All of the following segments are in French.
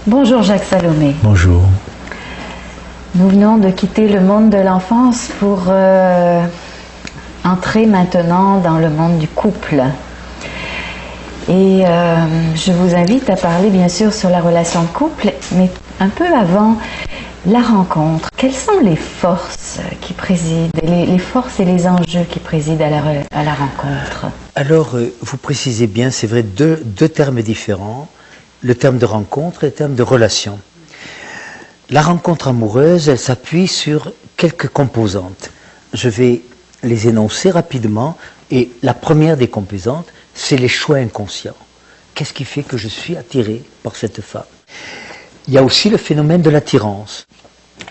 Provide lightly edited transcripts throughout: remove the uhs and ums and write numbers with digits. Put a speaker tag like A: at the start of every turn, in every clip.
A: Bonjour Jacques Salomé.
B: Bonjour.
A: Nous venons de quitter le monde de l'enfance pour entrer maintenant dans le monde du couple. Et je vous invite à parler bien sûr sur la relation de couple, mais un peu avant la rencontre. Quelles sont les forces qui président, les forces et les enjeux qui président à la rencontre?
B: Alors, vous précisez bien, c'est vrai, deux termes différents, le terme de rencontre et le terme de relation. La rencontre amoureuse, elle s'appuie sur quelques composantes. Je vais les énoncer rapidement, et la première des composantes, c'est les choix inconscients. Qu'est-ce qui fait que je suis attiré par cette femme? Il y a aussi le phénomène de l'attirance,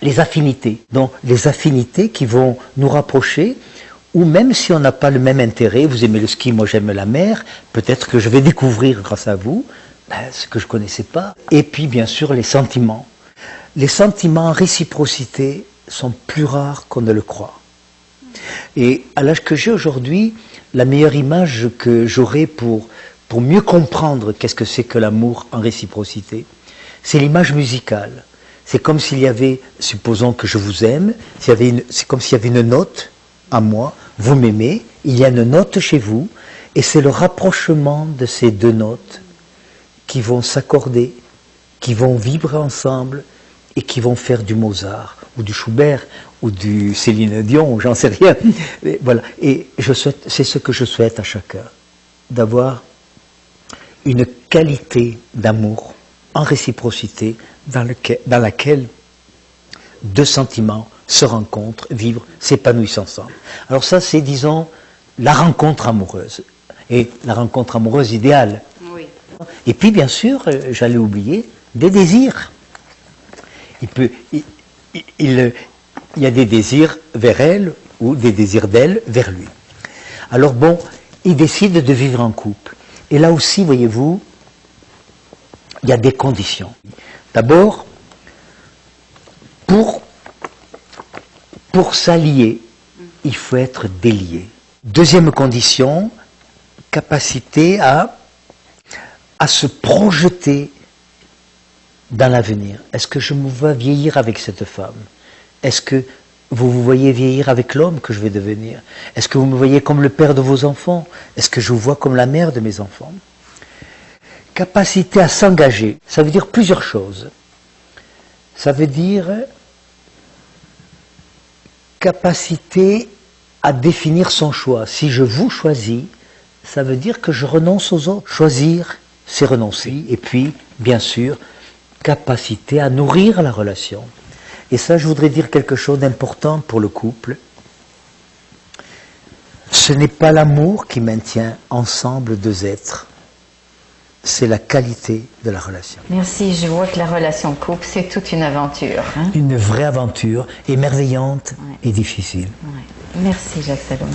B: les affinités. Donc les affinités qui vont nous rapprocher, ou même si on n'a pas le même intérêt, vous aimez le ski, moi j'aime la mer, peut-être que je vais découvrir grâce à vous ce que je ne connaissais pas. Et puis bien sûr les sentiments. Les sentiments en réciprocité sont plus rares qu'on ne le croit. Et à l'âge que j'ai aujourd'hui, la meilleure image que j'aurai pour mieux comprendre qu'est-ce que c'est que l'amour en réciprocité, c'est l'image musicale. C'est comme s'il y avait, supposons que je vous aime, c'est comme s'il y avait une note à moi, vous m'aimez, il y a une note chez vous, et c'est le rapprochement de ces deux notes qui vont s'accorder, qui vont vibrer ensemble, et qui vont faire du Mozart, ou du Schubert, ou du Céline Dion, j'en sais rien. Et voilà. Et c'est ce que je souhaite à chacun, d'avoir une qualité d'amour en réciprocité dans laquelle deux sentiments se rencontrent, vivent, s'épanouissent ensemble. Alors ça, c'est, disons, la rencontre amoureuse. Et la rencontre amoureuse idéale.
A: Oui.
B: Et puis, bien sûr, j'allais oublier, des désirs. Il y a des désirs vers elle ou des désirs d'elle vers lui. Alors bon, il décide de vivre en couple. Et là aussi, voyez-vous, il y a des conditions. D'abord, pour s'allier, il faut être délié. Deuxième condition, capacité à se projeter dans l'avenir. Est-ce que je me vois vieillir avec cette femme? Est-ce que vous vous voyez vieillir avec l'homme que je vais devenir? Est-ce que vous me voyez comme le père de vos enfants? Est-ce que je vous vois comme la mère de mes enfants? Capacité à s'engager, ça veut dire plusieurs choses. Ça veut dire capacité à définir son choix. Si je vous choisis, ça veut dire que je renonce aux autres. Choisir, c'est renoncer. Et puis, bien sûr, capacité à nourrir la relation. Et ça, je voudrais dire quelque chose d'important pour le couple. Ce n'est pas l'amour qui maintient ensemble deux êtres, c'est la qualité de la relation.
A: Merci, je vois que la relation de couple, c'est toute une aventure. Hein?
B: Une vraie aventure, émerveillante et difficile.
A: Ouais. Merci Jacques Salomé.